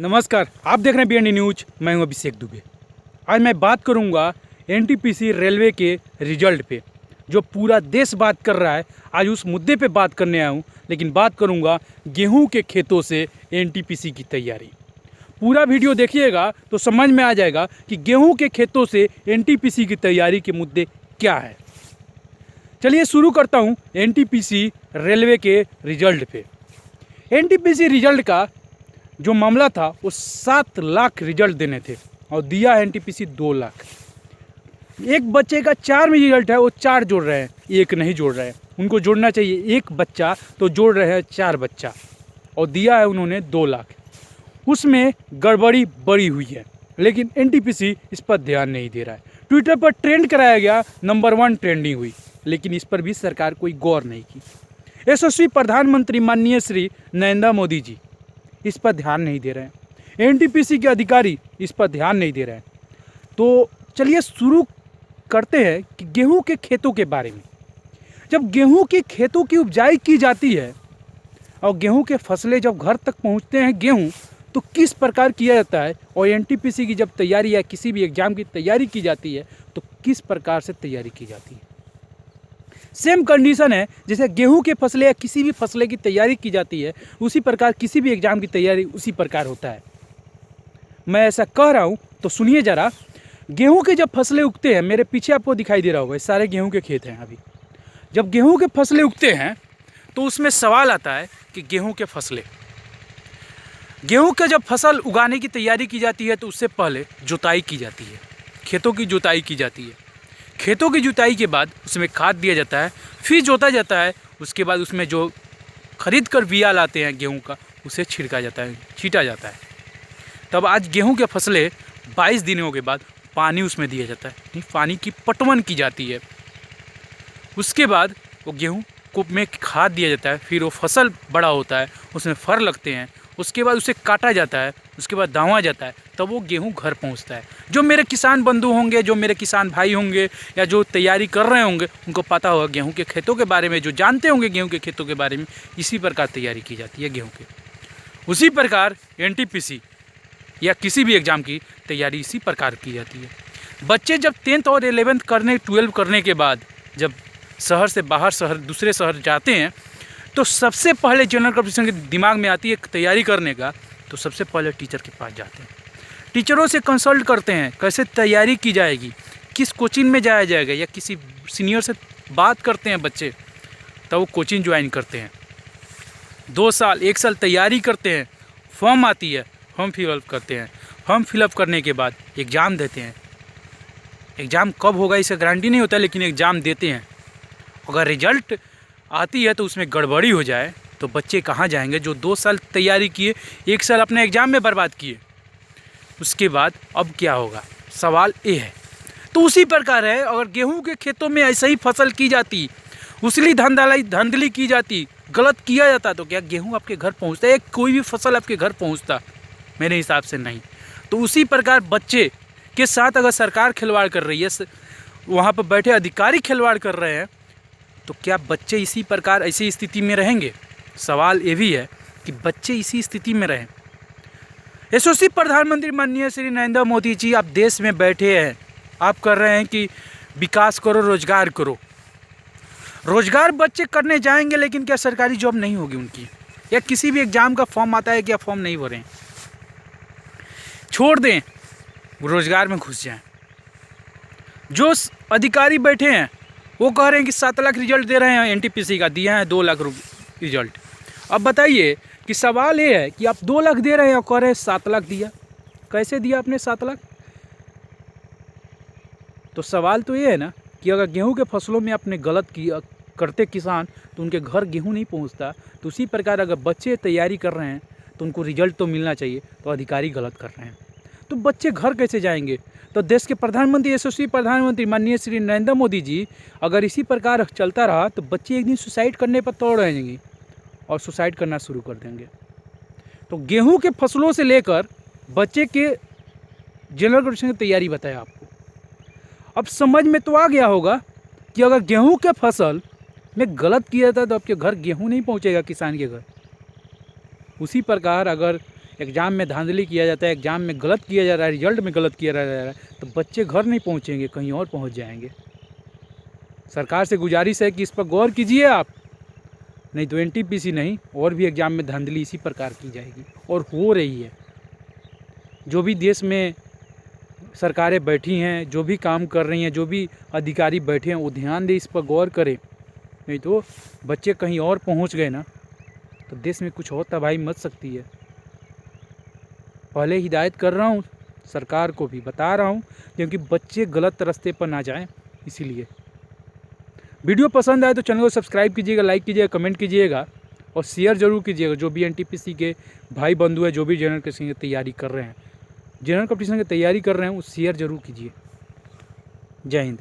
नमस्कार, आप देख रहे हैं बीएनडी न्यूज। मैं हूं अभिषेक दुबे। आज मैं बात करूंगा एनटीपीसी रेलवे के रिजल्ट पे, जो पूरा देश बात कर रहा है। आज उस मुद्दे पे बात करने आया हूं, लेकिन बात करूंगा गेहूं के खेतों से एनटीपीसी की तैयारी। पूरा वीडियो देखिएगा तो समझ में आ जाएगा कि गेहूं के खेतों से एनटीपीसी की तैयारी के मुद्दे क्या है। चलिए शुरू करता हूं एनटीपीसी रेलवे के रिजल्ट पे। एनटीपीसी रिजल्ट का जो मामला था वो 7 लाख रिजल्ट देने थे और दिया है एनटीपीसी 2 लाख। एक बच्चे का 4 में रिजल्ट है, वो 4 जोड़ रहे हैं, एक नहीं जोड़ रहे हैं। उनको जोड़ना चाहिए एक बच्चा, तो जोड़ रहे हैं 4 बच्चा और दिया है उन्होंने 2 लाख। उसमें गड़बड़ी बड़ी हुई है, लेकिन एनटीपीसी इस पर ध्यान नहीं दे रहा है। ट्विटर पर ट्रेंड कराया गया, नंबर 1 ट्रेंडिंग हुई, लेकिन इस पर भी सरकार कोई गौर नहीं की। यशस्वी प्रधानमंत्री माननीय श्री नरेंद्र मोदी जी इस पर ध्यान नहीं दे रहे हैं। एनटीपीसी के अधिकारी इस पर ध्यान नहीं दे रहे हैं। तो चलिए शुरू करते हैं कि गेहूं के खेतों के बारे में। जब गेहूं के खेतों की उपजाई की जाती है और गेहूं के फसलें जब घर तक पहुंचते हैं गेहूं, तो किस प्रकार किया जाता है, और एनटीपीसी की जब तैयारी या किसी भी एग्जाम की तैयारी की जाती है तो किस प्रकार से तैयारी की जाती है। सेम कंडीशन है, जैसे गेहूं के फसलें या किसी भी फसलें की तैयारी की जाती है, उसी प्रकार किसी भी एग्जाम की तैयारी उसी प्रकार होता है। मैं ऐसा कह रहा हूं तो सुनिए जरा। गेहूं के जब फसलें उगते हैं, मेरे पीछे आपको दिखाई दे रहा होगा, सारे गेहूं के खेत हैं अभी। जब गेहूं के फसलें उगते हैं तो उसमें सवाल आता है कि गेहूं का जब फसल उगाने की तैयारी की जाती है तो उससे पहले जुताई की जाती है, खेतों की जुताई की जाती है। खेतों की जुताई के बाद उसमें खाद दिया जाता है, फिर जोता जाता है। उसके बाद उसमें जो खरीद कर बिया लाते हैं गेहूं का, उसे छीटा जाता है। तब आज गेहूं के फसलें 22 दिनों के बाद पानी उसमें दिया जाता है, नहीं पानी की पटवन की जाती है। उसके बाद वो गेहूं को में खाद दिया जाता है, फिर वो फसल बड़ा होता है, उसमें फर लगते हैं। उसके बाद उसे काटा जाता है, उसके बाद दावा जाता है, तब वो गेहूं घर पहुंचता है। जो मेरे किसान बंधु होंगे, जो मेरे किसान भाई होंगे, या जो तैयारी कर रहे होंगे, उनको पता होगा गेहूं के खेतों के बारे में, जो जानते होंगे गेहूं के खेतों के बारे में, इसी प्रकार तैयारी की जाती है गेहूं के। उसी प्रकार एनटीपीसी या किसी भी एग्ज़ाम की तैयारी इसी प्रकार की जाती है। बच्चे जब 10th और 11th 12 करने के बाद जब शहर से बाहर दूसरे शहर जाते हैं, तो सबसे पहले जनरल कॉम्पिटिशन के दिमाग में आती है तैयारी करने का, तो सबसे पहले टीचर के पास जाते हैं। टीचरों से कंसल्ट करते हैं कैसे तैयारी की जाएगी, किस कोचिंग में जाया जाएगा, या किसी सीनियर से बात करते हैं बच्चे, तब वो कोचिंग ज्वाइन करते हैं। 2 साल 1 साल तैयारी करते हैं, फॉर्म आती है, फॉर्म फिलअप करते हैं। फॉर्म फिलअप करने के बाद एग्ज़ाम देते हैं। एग्ज़ाम कब होगा इसका गारंटी नहीं होता, लेकिन एग्ज़ाम देते हैं। अगर रिजल्ट आती है तो उसमें गड़बड़ी हो जाए तो बच्चे कहाँ जाएंगे, जो 2 साल तैयारी किए, 1 साल अपने एग्ज़ाम में बर्बाद किए। उसके बाद अब क्या होगा, सवाल ये है। तो उसी प्रकार है, अगर गेहूं के खेतों में ऐसे ही फसल की जाती, उसली धांधली की जाती, गलत किया जाता, तो क्या गेहूं आपके घर पहुंचता है, कोई भी फसल आपके घर पहुंचता? मेरे हिसाब से नहीं। तो उसी प्रकार बच्चे के साथ अगर सरकार खिलवाड़ कर रही है, वहाँ पर बैठे अधिकारी खिलवाड़ कर रहे हैं, तो क्या बच्चे इसी प्रकार ऐसी स्थिति में रहेंगे? सवाल ये भी है कि बच्चे इसी स्थिति में रहें। यशस्वी प्रधानमंत्री माननीय श्री नरेंद्र मोदी जी, आप देश में बैठे हैं, आप कर रहे हैं कि विकास करो, रोजगार करो। रोजगार बच्चे करने जाएंगे, लेकिन क्या सरकारी जॉब नहीं होगी उनकी, या किसी भी एग्जाम का फॉर्म आता है, क्या फॉर्म नहीं भरें, छोड़ दें, रोजगार में घुस जाएं। जो अधिकारी बैठे हैं वो कह रहे हैं कि 7 लाख रिजल्ट दे रहे हैं, एनटीपीसी का दिया है 2 लाख रिजल्ट। अब बताइए कि सवाल ये है कि आप 2 लाख दे रहे हैं और कह रहे हैं 7 लाख दिया। कैसे दिया आपने 7 लाख? तो सवाल तो ये है ना कि अगर गेहूं के फसलों में आपने गलत किया करते किसान, तो उनके घर गेहूं नहीं पहुंचता। तो उसी प्रकार अगर बच्चे तैयारी कर रहे हैं तो उनको रिजल्ट तो मिलना चाहिए, तो अधिकारी गलत कर रहे हैं, तो बच्चे घर कैसे जाएंगे? तो देश के प्रधानमंत्री, यशस्वी प्रधानमंत्री माननीय श्री नरेंद्र मोदी जी, अगर इसी प्रकार चलता रहा तो बच्चे एक दिन सुसाइड करने पर तोड़ रहेंगे और सुसाइड करना शुरू कर देंगे। तो गेहूं के फसलों से लेकर बच्चे के जनरल कॉम्पिटिशन की तैयारी बताया आपको। अब समझ में तो आ गया होगा कि अगर गेहूं के फसल में गलत किया जाता तो आपके घर गेहूं नहीं पहुंचेगा किसान के घर। उसी प्रकार अगर एग्ज़ाम में धांधली किया जाता है, एग्ज़ाम में गलत किया जा रहा है, रिजल्ट में गलत किया जा रहा है, तो बच्चे घर नहीं पहुँचेंगे, कहीं और पहुँच जाएंगे। सरकार से गुजारिश है कि इस पर गौर कीजिए आप, नहीं तो एनटीपीसी नहीं और भी एग्ज़ाम में धांधली इसी प्रकार की जाएगी और हो रही है। जो भी देश में सरकारें बैठी हैं, जो भी काम कर रही हैं, जो भी अधिकारी बैठे हैं, वो ध्यान दें, इस पर गौर करें, नहीं तो बच्चे कहीं और पहुंच गए ना तो देश में कुछ और तबाही मच सकती है। पहले हिदायत कर रहा हूँ, सरकार को भी बता रहा हूँ, क्योंकि बच्चे गलत रास्ते पर ना जाएं। इसीलिए वीडियो पसंद आए तो चैनल को सब्सक्राइब कीजिएगा, लाइक कीजिएगा, कमेंट कीजिएगा और शेयर ज़रूर कीजिएगा। जो भी एनटीपीसी के भाई बंधु हैं, जो भी जनरल कम्पटीशन की तैयारी कर रहे हैं, जनरल कम्पटीशन की तैयारी कर रहे हैं, वो शेयर ज़रूर कीजिए। जय हिंद।